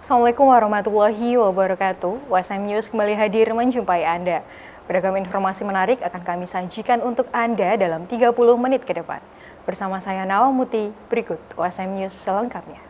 Assalamualaikum warahmatullahi wabarakatuh. USM News kembali hadir menjumpai Anda. Beragam informasi menarik akan kami sajikan untuk Anda dalam 30 menit ke depan. Bersama saya Nawa Muti, berikut USM News selengkapnya.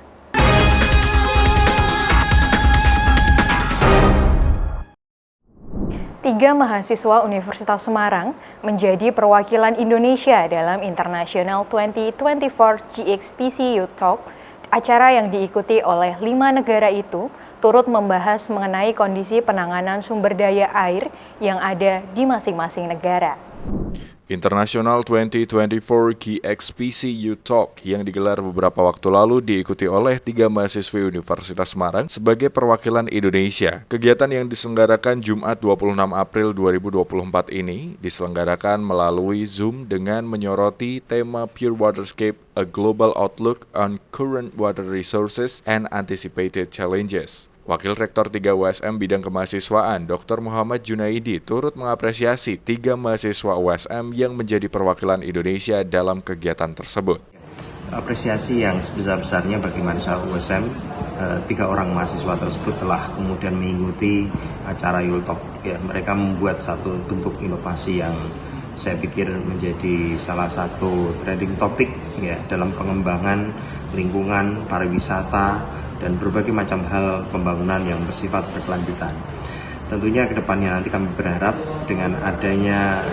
Tiga mahasiswa Universitas Semarang menjadi perwakilan Indonesia dalam International 2024 GXPC Youth Talk. Acara yang diikuti oleh 5 negara itu turut membahas mengenai kondisi penanganan sumber daya air yang ada di masing-masing negara. International 2024 GXPC Youth Talk yang digelar beberapa waktu lalu diikuti oleh 3 mahasiswa Universitas Semarang sebagai perwakilan Indonesia. Kegiatan yang diselenggarakan Jumat 26 April 2024 ini diselenggarakan melalui Zoom dengan menyoroti tema Pure Waterscape, a Global Outlook on Current Water Resources and Anticipated Challenges. Wakil Rektor 3 USM Bidang Kemahasiswaan Dr. Muhammad Junaidi turut mengapresiasi 3 mahasiswa USM yang menjadi perwakilan Indonesia dalam kegiatan tersebut. Apresiasi yang sebesar-besarnya bagi mahasiswa USM, 3 orang mahasiswa tersebut telah kemudian mengikuti acara Youth Talk. Ya, mereka membuat satu bentuk inovasi yang saya pikir menjadi salah satu trending topik ya, dalam pengembangan lingkungan, pariwisata, dan berbagai macam hal pembangunan yang bersifat berkelanjutan. Tentunya ke depannya nanti kami berharap dengan adanya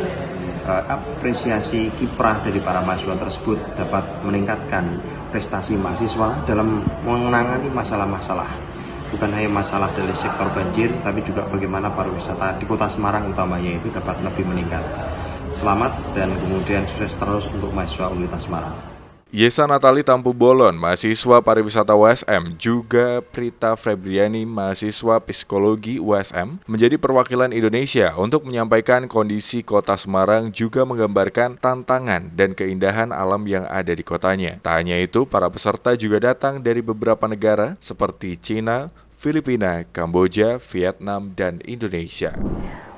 apresiasi kiprah dari para mahasiswa tersebut dapat meningkatkan prestasi mahasiswa dalam menangani masalah-masalah. Bukan hanya masalah dari sektor banjir, tapi juga bagaimana pariwisata di Kota Semarang utamanya itu dapat lebih meningkat. Selamat dan kemudian sukses terus untuk mahasiswa Universitas Semarang. Yesa Natali Tampu Bolon, mahasiswa pariwisata USM, juga Prita Febriani, mahasiswa psikologi USM, menjadi perwakilan Indonesia untuk menyampaikan kondisi kota Semarang juga menggambarkan tantangan dan keindahan alam yang ada di kotanya. Tak hanya itu, para peserta juga datang dari beberapa negara seperti Cina, Filipina, Kamboja, Vietnam, dan Indonesia.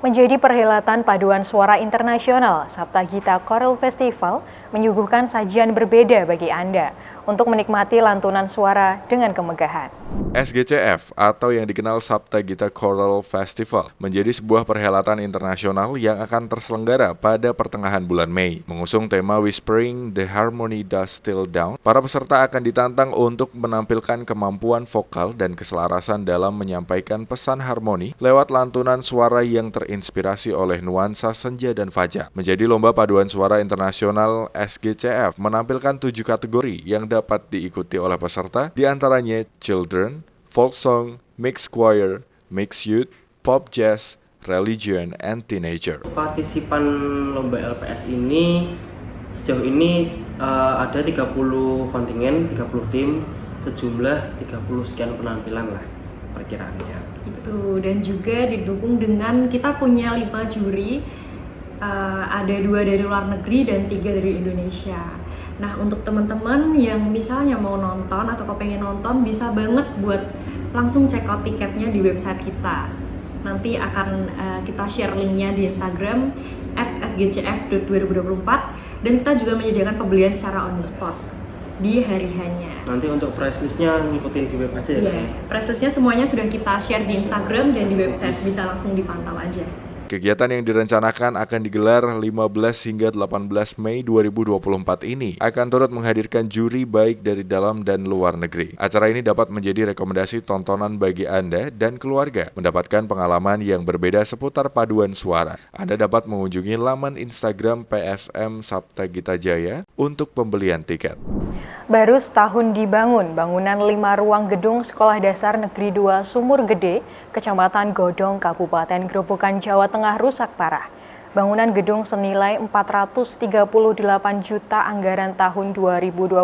Menjadi perhelatan paduan suara internasional, Saptagita Choral Festival menyuguhkan sajian berbeda bagi Anda untuk menikmati lantunan suara dengan kemegahan. SGCF atau yang dikenal Saptagita Choral Festival menjadi sebuah perhelatan internasional yang akan terselenggara pada pertengahan bulan Mei. Mengusung tema Whispering the Harmony Does Still Down, para peserta akan ditantang untuk menampilkan kemampuan vokal dan keselarasan dalam menyampaikan pesan harmoni lewat lantunan suara yang terinspirasi oleh nuansa senja dan fajar. Menjadi lomba paduan suara internasional, SGCF menampilkan 7 kategori yang dapat diikuti oleh peserta, diantaranya Children, Folk Song, Mixed Choir, Mixed Youth, Pop Jazz, Religion, and Teenager. Partisipan lomba LPS ini sejauh ini ada 30 kontingen, 30 tim, sejumlah 30 sekian penampilan lah perkiraannya. Gitu, dan juga didukung dengan kita punya 5 juri, ada 2 dari luar negeri dan 3 dari Indonesia. Nah, untuk teman-teman yang misalnya mau nonton atau kepengen nonton, bisa banget buat langsung check out tiketnya di website kita. Nanti akan kita share linknya di Instagram @sgcf.2024, dan kita juga menyediakan pembelian secara on the spot di hari hanya. Nanti untuk price listnya ngikutin di web aja ya? Iya, price listnya semuanya sudah kita share di Instagram dan di website, bisa langsung dipantau aja. Kegiatan yang direncanakan akan digelar 15 hingga 18 Mei 2024 ini akan turut menghadirkan juri baik dari dalam dan luar negeri. Acara ini dapat menjadi rekomendasi tontonan bagi Anda dan keluarga mendapatkan pengalaman yang berbeda seputar paduan suara. Anda dapat mengunjungi laman Instagram PSM Saptagita Jaya untuk pembelian tiket. Baru setahun dibangun, bangunan 5 ruang gedung Sekolah Dasar Negeri 2 Sumur Gede, Kecamatan Godong, Kabupaten Grobogan, Jawa Tengah rusak parah. Bangunan gedung senilai 438 juta anggaran tahun 2021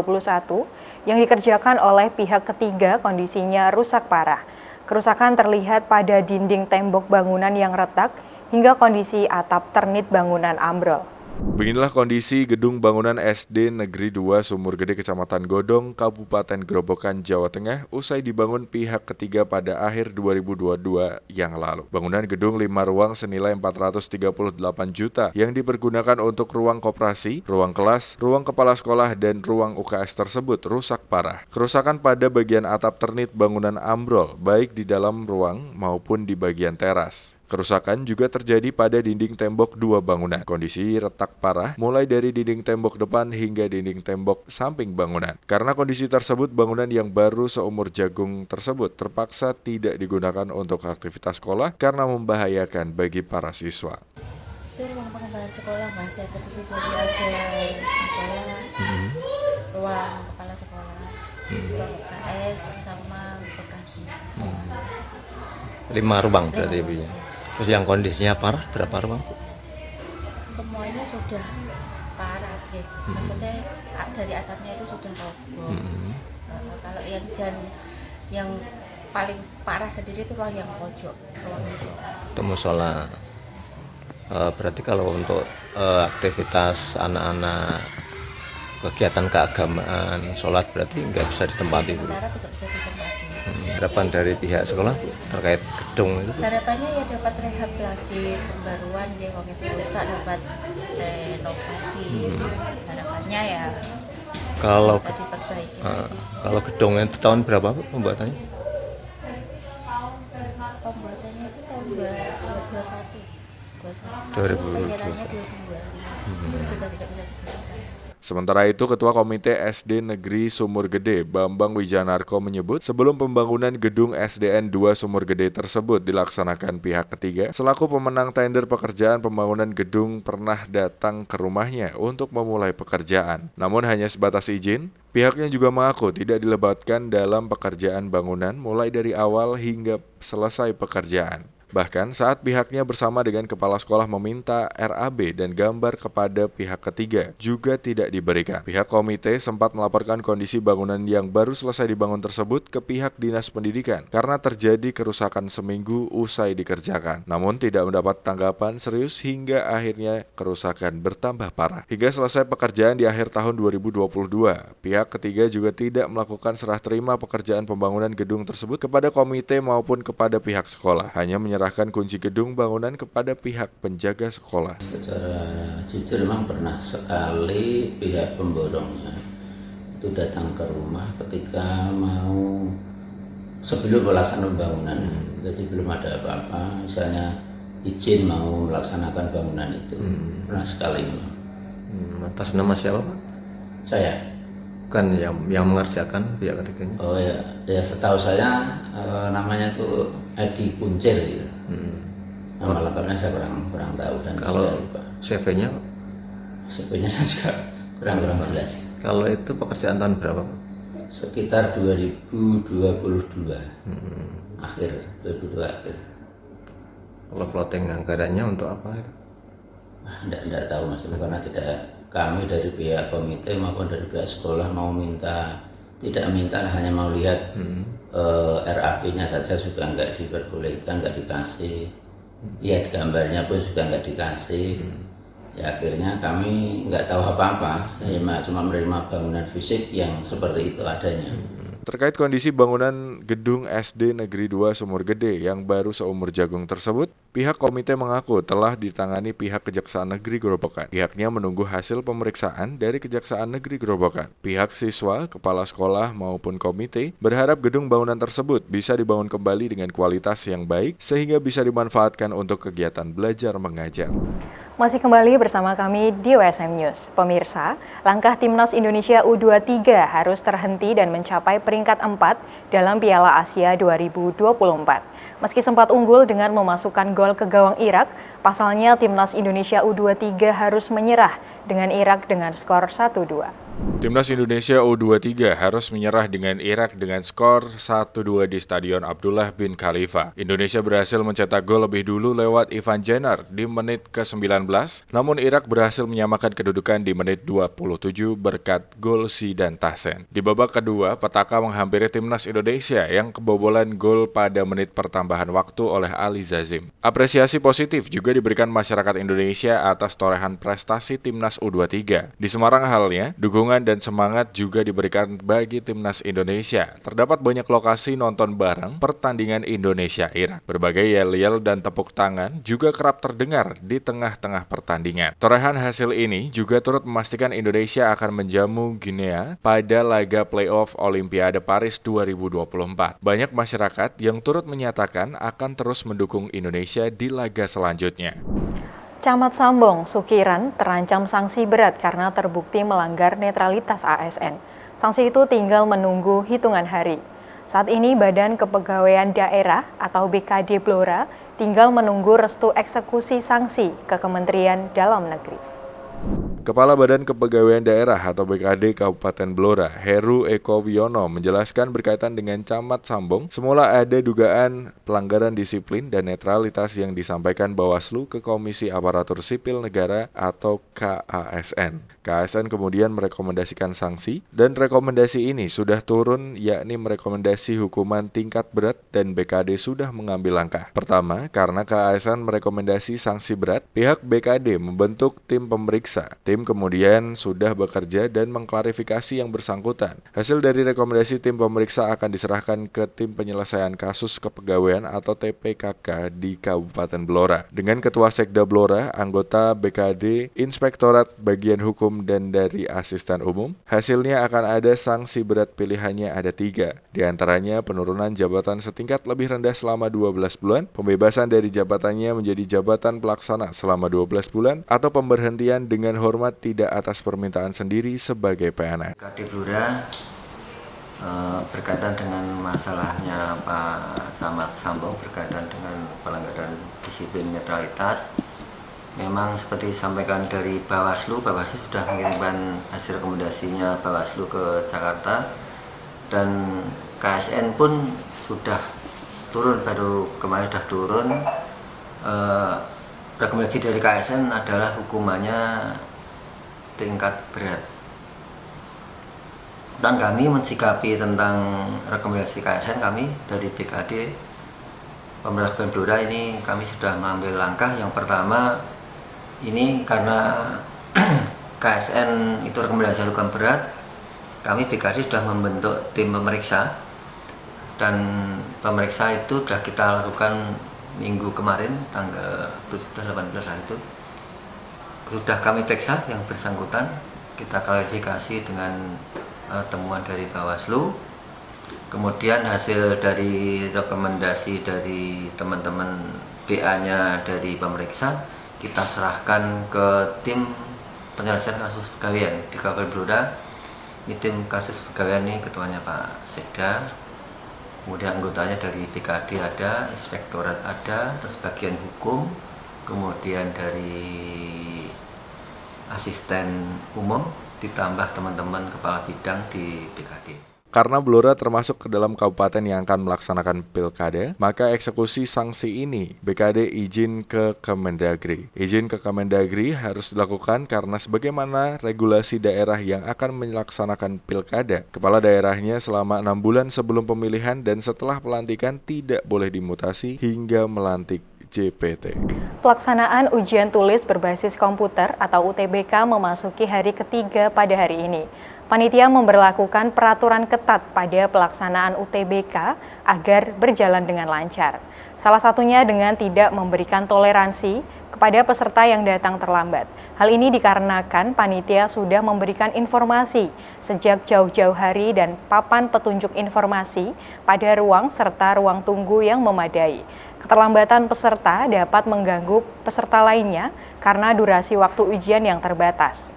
yang dikerjakan oleh pihak ketiga kondisinya rusak parah. Kerusakan terlihat pada dinding tembok bangunan yang retak hingga kondisi atap ternit bangunan ambrol. Beginilah kondisi gedung bangunan SD Negeri 2 Sumur Gede Kecamatan Godong, Kabupaten Grobogan, Jawa Tengah usai dibangun pihak ketiga pada akhir 2022 yang lalu. Bangunan gedung 5 ruang senilai 438 juta yang dipergunakan untuk ruang koperasi, ruang kelas, ruang kepala sekolah, dan ruang UKS tersebut rusak parah. Kerusakan pada bagian atap ternit bangunan ambrol, baik di dalam ruang maupun di bagian teras. Kerusakan juga terjadi pada dinding tembok dua bangunan. Kondisi retak parah mulai dari dinding tembok depan hingga dinding tembok samping bangunan. Karena kondisi tersebut, bangunan yang baru seumur jagung tersebut terpaksa tidak digunakan untuk aktivitas sekolah karena membahayakan bagi para siswa. Itu ruang pengembangan sekolah, Mas, yang terdiri dari ada ruang kepala sekolah, ruang UKS, sama koperasi. 5 ruang berarti Ibu ya. Terus yang kondisinya parah berapa ruang? Semuanya sudah parah, ya. Maksudnya dari atapnya itu sudah roboh. Kalau yang paling parah sendiri itu ruang yang pojok, ruang musola. Itu musola. Berarti kalau untuk aktivitas anak-anak kegiatan keagamaan, sholat berarti nggak bisa ditempati. Sementara tidak bisa ditempati. Harapan dari pihak sekolah terkait gedung itu? Harapannya ya dapat rehab lagi, pembaruan ya, wong itu rusak dapat renovasi. Harapannya ya Kalau bisa diperbaiki. kalau gedung itu tahun berapa Bu, pembuatannya? Pembuatannya itu tahun 2021. 2021. Pengirannya 22. Sudah tidak bisa digunakan. Sementara itu, Ketua Komite SD Negeri Sumur Gede, Bambang Wijanarko menyebut sebelum pembangunan gedung SDN 2 Sumur Gede tersebut dilaksanakan pihak ketiga, selaku pemenang tender pekerjaan pembangunan gedung pernah datang ke rumahnya untuk memulai pekerjaan. Namun hanya sebatas izin, pihaknya juga mengaku tidak dilibatkan dalam pekerjaan bangunan mulai dari awal hingga selesai pekerjaan. Bahkan saat pihaknya bersama dengan kepala sekolah meminta RAB dan gambar kepada pihak ketiga juga tidak diberikan. Pihak komite sempat melaporkan kondisi bangunan yang baru selesai dibangun tersebut ke pihak Dinas Pendidikan karena terjadi kerusakan seminggu usai dikerjakan. Namun tidak mendapat tanggapan serius hingga akhirnya kerusakan bertambah parah. Hingga selesai pekerjaan di akhir tahun 2022, pihak ketiga juga tidak melakukan serah terima pekerjaan pembangunan gedung tersebut kepada komite maupun kepada pihak sekolah. Hanya menyerahkan kunci gedung bangunan kepada pihak penjaga sekolah. Secara jujur memang pernah sekali pihak pemborongnya itu datang ke rumah ketika mau sebelum melaksanakan pembangunan. Jadi belum ada apa-apa, misalnya izin mau melaksanakan bangunan itu. Pernah sekali memang. Atas nama siapa Pak? Saya. Kan yang mengerjakan pihak ketiganya. Oh ya setahu saya namanya tuh Edi Kuncir gitu. Nama lengkapnya saya kurang tahu dan Kalau saya lupa. CV-nya Pak? Sebenarnya saya juga kurang jelas. Kalau itu pekerjaan tahun berapa Pak? Sekitar 2022 akhir 2022 akhir. Kalau plotting anggarannya untuk apa itu? Tidak tahu Mas, karena tidak kami dari pihak komite maupun dari pihak sekolah tidak minta hanya mau lihat RAP-nya saja juga nggak diperbolehkan, nggak dikasih, lihat gambarnya pun juga nggak dikasih. Ya akhirnya kami nggak tahu apa-apa, cuma menerima bangunan fisik yang seperti itu adanya. Terkait kondisi bangunan gedung SD Negeri 2 Sumur Gede yang baru seumur jagung tersebut, pihak komite mengaku telah ditangani pihak Kejaksaan Negeri Grobogan. Pihaknya menunggu hasil pemeriksaan dari Kejaksaan Negeri Grobogan. Pihak siswa, kepala sekolah maupun komite berharap gedung bangunan tersebut bisa dibangun kembali dengan kualitas yang baik sehingga bisa dimanfaatkan untuk kegiatan belajar mengajar. Masih kembali bersama kami di WSM News. Pemirsa, langkah Timnas Indonesia U23 harus terhenti dan mencapai peringkat 4 dalam Piala Asia 2024. Meski sempat unggul dengan memasukkan gol ke gawang Irak, pasalnya Timnas Indonesia U23 harus menyerah dengan Irak dengan skor 1-2. Timnas Indonesia U23 harus menyerah dengan Irak dengan skor 1-2 di Stadion Abdullah bin Khalifa. Indonesia berhasil mencetak gol lebih dulu lewat Ivan Jenner di menit ke-19, namun Irak berhasil menyamakan kedudukan di menit 27 berkat gol Zidane Tahsen. Di babak kedua, petaka menghampiri Timnas Indonesia yang kebobolan gol pada menit pertambahan waktu oleh Ali Zazim. Apresiasi positif juga diberikan masyarakat Indonesia atas torehan prestasi Timnas U23. Di Semarang halnya, dukungan dan semangat juga diberikan bagi Timnas Indonesia. Terdapat banyak lokasi nonton bareng pertandingan Indonesia-Irak. Berbagai yel-yel dan tepuk tangan juga kerap terdengar di tengah-tengah pertandingan. Torehan hasil ini juga turut memastikan Indonesia akan menjamu Guinea pada laga playoff Olimpiade Paris 2024. Banyak masyarakat yang turut menyatakan akan terus mendukung Indonesia di laga selanjutnya. Camat Sambong, Sukiran terancam sanksi berat karena terbukti melanggar netralitas ASN. Sanksi itu tinggal menunggu hitungan hari. Saat ini Badan Kepegawaian Daerah atau BKD Blora tinggal menunggu restu eksekusi sanksi ke Kementerian Dalam Negeri. Kepala Badan Kepegawaian Daerah atau BKD Kabupaten Blora, Heru Eko Wiono, menjelaskan berkaitan dengan Camat Sambong, semula ada dugaan pelanggaran disiplin dan netralitas yang disampaikan Bawaslu ke Komisi Aparatur Sipil Negara atau KASN. KASN kemudian merekomendasikan sanksi, dan rekomendasi ini sudah turun, yakni merekomendasi hukuman tingkat berat, dan BKD sudah mengambil langkah. Pertama, karena KASN merekomendasi sanksi berat, pihak BKD membentuk tim pemeriksa. Tim kemudian sudah bekerja dan mengklarifikasi yang bersangkutan. Hasil dari rekomendasi tim pemeriksa akan diserahkan ke tim penyelesaian kasus kepegawaian atau TPKK di Kabupaten Blora. Dengan Ketua Sekda Blora, anggota BKD, Inspektorat Bagian Hukum, dan dari Asisten Umum, hasilnya akan ada sanksi berat, pilihannya ada 3. Di antaranya penurunan jabatan setingkat lebih rendah selama 12 bulan, pembebasan dari jabatannya menjadi jabatan pelaksana selama 12 bulan, atau pemberhentian dengan hormat tidak atas permintaan sendiri sebagai PNS. BKD Blora berkaitan dengan masalahnya Pak Camat Sambong berkaitan dengan pelanggaran disiplin netralitas. Memang seperti disampaikan dari Bawaslu sudah mengirimkan hasil rekomendasinya Bawaslu ke Jakarta, dan KSN pun sudah turun, baru kemarin sudah turun. Rekomendasi dari KSN adalah hukumannya tingkat berat, dan kami mensikapi tentang rekomendasi KSN, kami dari BKD Pemerintah Kabupaten Blora ini kami sudah mengambil langkah. Yang pertama, ini karena KSN itu rekomendasi hukuman berat, kami BKD sudah membentuk tim pemeriksa, dan pemeriksa itu sudah kita lakukan minggu kemarin tanggal 17-18 itu. Sudah kami periksa yang bersangkutan, kita klarifikasi dengan temuan dari Bawaslu. Kemudian hasil dari rekomendasi dari teman-teman BA-nya dari pemeriksa, kita serahkan ke tim penyelesaian kasus pegawaian di Kabupaten Blora. Ini tim kasus pegawaian ini ketuanya Pak Sekda, kemudian anggotanya dari BKD ada, Inspektorat ada, terus bagian hukum, kemudian dari asisten umum, ditambah teman-teman kepala bidang di BKD. Karena Blora termasuk ke dalam kabupaten yang akan melaksanakan pilkada, maka eksekusi sanksi ini BKD izin ke Kemendagri. Izin ke Kemendagri harus dilakukan karena sebagaimana regulasi daerah yang akan melaksanakan pilkada, kepala daerahnya selama 6 bulan sebelum pemilihan dan setelah pelantikan tidak boleh dimutasi hingga melantik JPT. Pelaksanaan ujian tulis berbasis komputer atau UTBK memasuki hari ketiga pada hari ini. Panitia memberlakukan peraturan ketat pada pelaksanaan UTBK agar berjalan dengan lancar. Salah satunya dengan tidak memberikan toleransi kepada peserta yang datang terlambat. Hal ini dikarenakan panitia sudah memberikan informasi sejak jauh-jauh hari dan papan petunjuk informasi pada ruang serta ruang tunggu yang memadai. Keterlambatan peserta dapat mengganggu peserta lainnya karena durasi waktu ujian yang terbatas.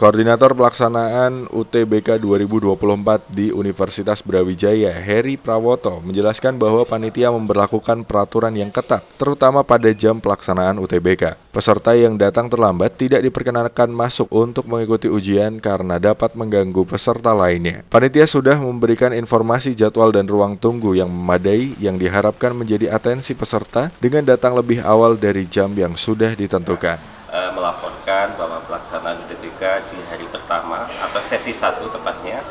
Koordinator Pelaksanaan UTBK 2024 di Universitas Brawijaya, Heri Prawoto, menjelaskan bahwa panitia memberlakukan peraturan yang ketat, terutama pada jam pelaksanaan UTBK. Peserta yang datang terlambat tidak diperkenankan masuk untuk mengikuti ujian karena dapat mengganggu peserta lainnya. Panitia sudah memberikan informasi jadwal dan ruang tunggu yang memadai yang diharapkan menjadi atensi peserta dengan datang lebih awal dari jam yang sudah ditentukan. Melaporkan bahwa pelaksanaan UTBK di hari pertama atau sesi 1 tepatnya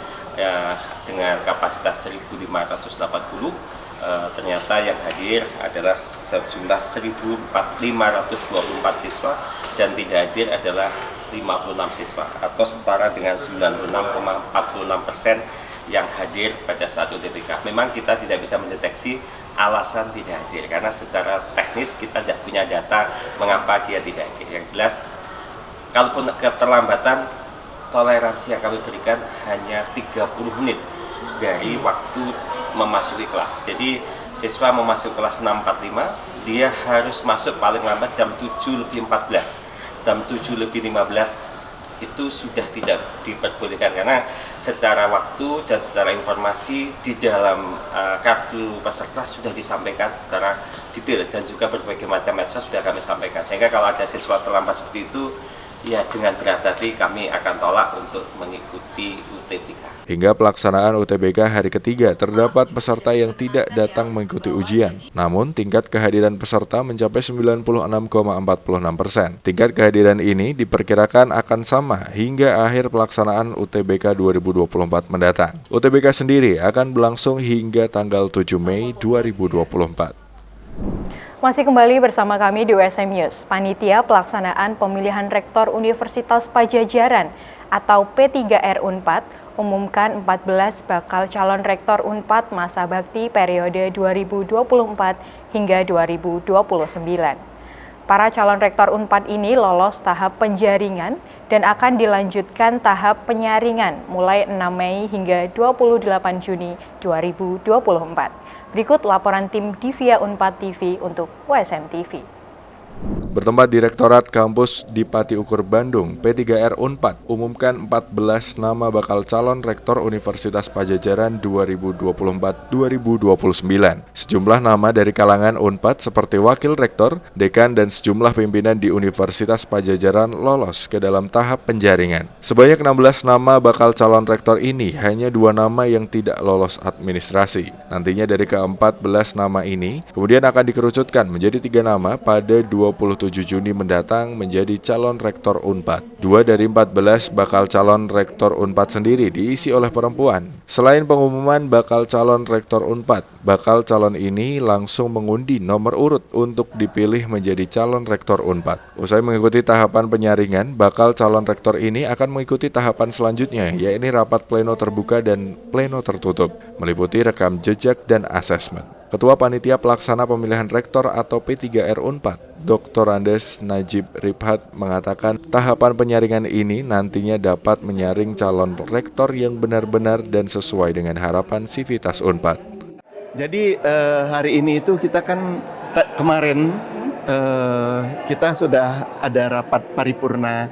dengan kapasitas 1.580 ternyata yang hadir adalah sejumlah 1.524 siswa dan tidak hadir adalah 56 siswa atau setara dengan 96,46% yang hadir pada saat UTBK. Memang kita tidak bisa mendeteksi alasan tidak hadir karena secara teknis kita tidak punya data mengapa dia tidak hadir. Yang jelas, kalaupun keterlambatan, toleransi yang kami berikan hanya 30 menit dari waktu memasuki kelas. Jadi siswa memasuki kelas 6.45, dia harus masuk paling lambat jam 7.14. Jam 7.15 itu sudah tidak diperbolehkan karena secara waktu dan secara informasi di dalam kartu peserta sudah disampaikan secara detail dan juga berbagai macam medsos sudah kami sampaikan. Sehingga kalau ada siswa terlambat seperti itu, ya dengan berat hati kami akan tolak untuk mengikuti UTBK. Hingga pelaksanaan UTBK hari ketiga, terdapat peserta yang tidak datang mengikuti ujian. Namun, tingkat kehadiran peserta mencapai 96,46%. Tingkat kehadiran ini diperkirakan akan sama hingga akhir pelaksanaan UTBK 2024 mendatang. UTBK sendiri akan berlangsung hingga tanggal 7 Mei 2024. Masih kembali bersama kami di USM News. Panitia Pelaksanaan Pemilihan Rektor Universitas Padjadjaran atau P3R Unpad umumkan 14 bakal calon rektor Unpad masa bakti periode 2024 hingga 2029. Para calon rektor Unpad ini lolos tahap penjaringan dan akan dilanjutkan tahap penyaringan mulai 6 Mei hingga 28 Juni 2024. Berikut laporan tim Divia Unpad TV untuk USM TV. Bertempat di Rektorat Kampus Dipati Ukur Bandung, P3R Unpad umumkan 14 nama bakal calon rektor Universitas Padjadjaran 2024-2029. Sejumlah nama dari kalangan Unpad seperti wakil rektor, dekan, dan sejumlah pimpinan di Universitas Padjadjaran lolos ke dalam tahap penjaringan. Sebanyak 16 nama bakal calon rektor ini, hanya 2 nama yang tidak lolos administrasi. Nantinya dari ke-14 nama ini, kemudian akan dikerucutkan menjadi 3 nama pada 27 Juni mendatang menjadi calon rektor Unpad. 2 dari 14 bakal calon rektor Unpad sendiri diisi oleh perempuan. Selain pengumuman bakal calon rektor Unpad, bakal calon ini langsung mengundi nomor urut untuk dipilih menjadi calon rektor Unpad. Usai mengikuti tahapan penyaringan, bakal calon rektor ini akan mengikuti tahapan selanjutnya, yaitu rapat pleno terbuka dan pleno tertutup, meliputi rekam jejak dan asesmen. Ketua Panitia Pelaksana Pemilihan Rektor atau P3R Unpad, Dr. Andes Najib Ribhat mengatakan tahapan penyaringan ini nantinya dapat menyaring calon rektor yang benar-benar dan sesuai dengan harapan Sivitas Unpad. Jadi hari ini itu kita kan kemarin kita sudah ada rapat paripurna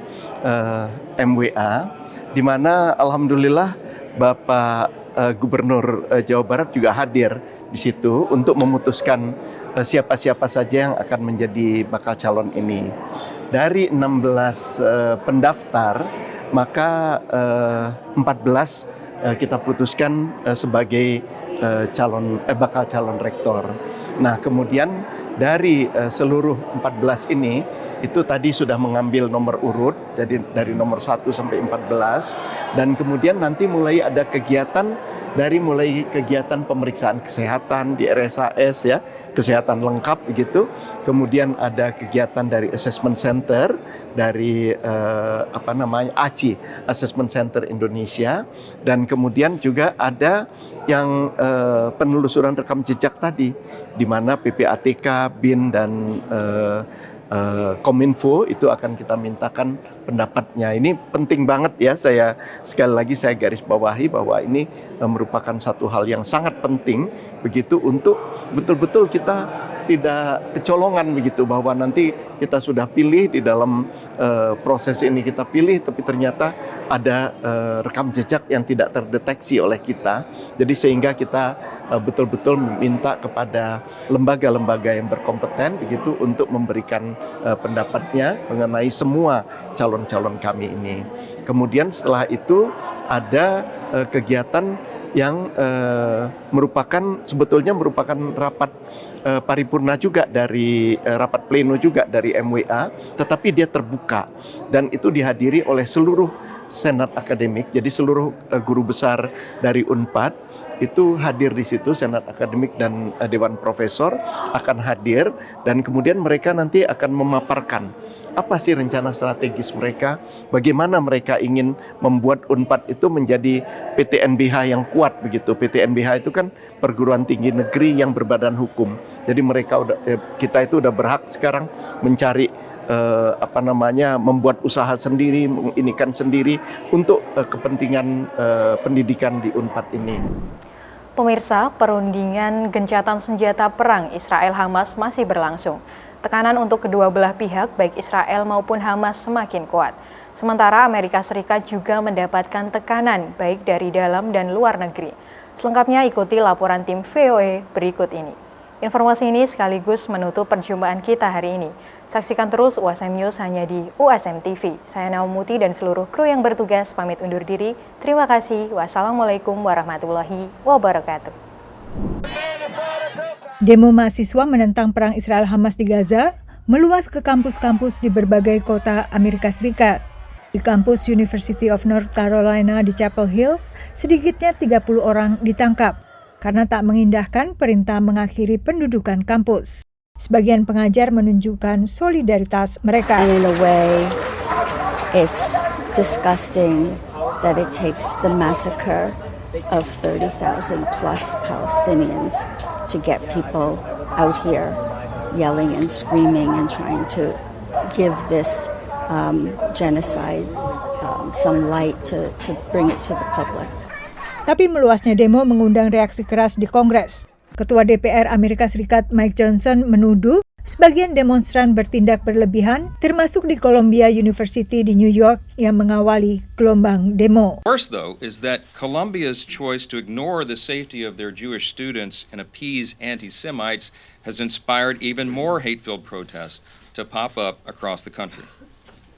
MWA di mana alhamdulillah Bapak Gubernur Jawa Barat juga hadir di situ untuk memutuskan siapa-siapa saja yang akan menjadi bakal calon ini. Dari 16 pendaftar, maka 14 kita putuskan sebagai bakal calon rektor. Nah, kemudian dari seluruh 14 ini itu tadi sudah mengambil nomor urut jadi dari nomor 1 sampai 14 dan kemudian nanti mulai ada kegiatan dari mulai kegiatan pemeriksaan kesehatan di RSAS ya, kesehatan lengkap begitu. Kemudian ada kegiatan dari assessment center dari ACI, Assessment Center Indonesia, dan kemudian juga ada yang penelusuran rekam jejak tadi di mana PPATK, BIN dan Kominfo itu akan kita mintakan pendapatnya. Ini penting banget ya, sekali lagi saya garis bawahi bahwa ini merupakan satu hal yang sangat penting begitu untuk betul-betul kita tidak kecolongan begitu, bahwa nanti kita sudah pilih di dalam proses ini kita pilih tapi ternyata ada rekam jejak yang tidak terdeteksi oleh kita. Jadi sehingga kita betul-betul meminta kepada lembaga-lembaga yang berkompeten begitu untuk memberikan pendapatnya mengenai semua calon-calon kami ini. Kemudian setelah itu ada kegiatan yang sebetulnya merupakan rapat paripurna juga dari rapat pleno juga dari MWA, tetapi dia terbuka dan itu dihadiri oleh seluruh senat akademik, jadi seluruh guru besar dari Unpad itu hadir di situ, Senat Akademik dan Dewan Profesor akan hadir, dan kemudian mereka nanti akan memaparkan apa sih rencana strategis mereka, bagaimana mereka ingin membuat Unpad itu menjadi PTNBH yang kuat begitu. PTNBH itu kan perguruan tinggi negeri yang berbadan hukum. Jadi kita itu udah berhak sekarang mencari membuat usaha sendiri, menginikan sendiri untuk kepentingan pendidikan di Unpad ini. Pemirsa, perundingan gencatan senjata perang Israel-Hamas masih berlangsung. Tekanan untuk kedua belah pihak, baik Israel maupun Hamas, semakin kuat. Sementara Amerika Serikat juga mendapatkan tekanan baik dari dalam dan luar negeri. Selengkapnya ikuti laporan tim VOA berikut ini. Informasi ini sekaligus menutup perjumpaan kita hari ini. Saksikan terus USM News hanya di USM TV. Saya Naumuti dan seluruh kru yang bertugas pamit undur diri. Terima kasih. Wassalamualaikum warahmatullahi wabarakatuh. Demo mahasiswa menentang perang Israel-Hamas di Gaza meluas ke kampus-kampus di berbagai kota Amerika Serikat. Di kampus University of North Carolina di Chapel Hill, sedikitnya 30 orang ditangkap karena tak mengindahkan perintah mengakhiri pendudukan kampus. Sebagian pengajar menunjukkan solidaritas mereka. And in a way, it's disgusting that it takes the massacre of 30,000 plus Palestinians to get people out here yelling and screaming and trying to give this genocide some light to bring it to the public. Tapi meluasnya demo mengundang reaksi keras di Kongres. Ketua DPR Amerika Serikat Mike Johnson menuduh sebagian demonstran bertindak berlebihan, termasuk di Columbia University di New York yang mengawali gelombang demo. Worse, though, is that Columbia's choice to ignore the safety of their Jewish students and appease anti-Semites has inspired even more hate-filled protests to pop up across the country.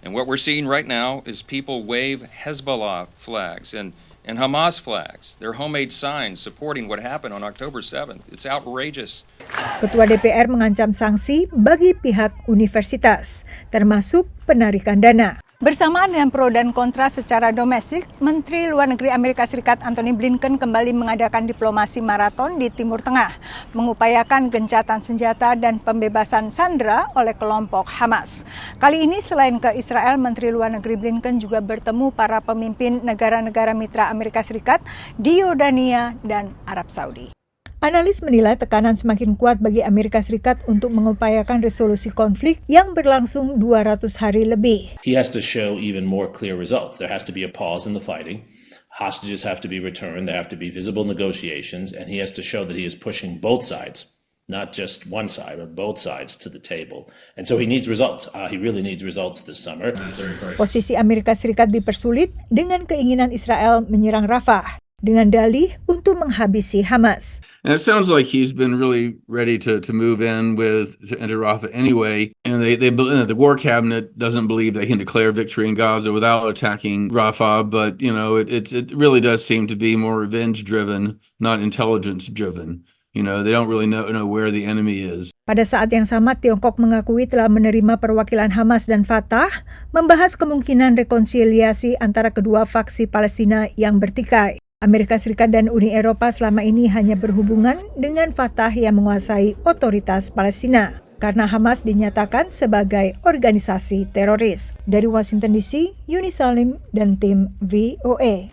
And what we're seeing right now is people wave Hezbollah flags and Hamas flags, their homemade signs supporting what happened on October 7th. It's outrageous. Ketua DPR mengancam sanksi bagi pihak universitas, termasuk penarikan dana. Bersamaan dengan pro dan kontra secara domestik, Menteri Luar Negeri Amerika Serikat Antony Blinken kembali mengadakan diplomasi maraton di Timur Tengah, mengupayakan gencatan senjata dan pembebasan sandera oleh kelompok Hamas. Kali ini selain ke Israel, Menteri Luar Negeri Blinken juga bertemu para pemimpin negara-negara mitra Amerika Serikat di Yordania dan Arab Saudi. Analis menilai tekanan semakin kuat bagi Amerika Serikat untuk mengupayakan resolusi konflik yang berlangsung 200 hari lebih. He has to show even more clear results. There has to be a pause in the fighting. Hostages have to be returned. There have to be visible negotiations. And he has to show that he is pushing both sides, not just one side, but both sides to the table. And so he needs results. He really needs results this summer. Posisi Amerika Serikat dipersulit dengan keinginan Israel menyerang Rafah dengan dalih untuk menghabisi Hamas. And it sounds like he's been really ready to move in to enter Rafah anyway. And the war cabinet doesn't believe they can declare victory in Gaza without attacking Rafah. But, you know, it really does seem to be more revenge driven, not intelligence driven. You know, they don't really know where the enemy is. Pada saat yang sama, Tiongkok mengakui telah menerima perwakilan Hamas dan Fatah membahas kemungkinan rekonsiliasi antara kedua faksi Palestina yang bertikai. Amerika Serikat dan Uni Eropa selama ini hanya berhubungan dengan Fatah yang menguasai otoritas Palestina karena Hamas dinyatakan sebagai organisasi teroris. Dari Washington DC, Yuni Salim dan tim VOA.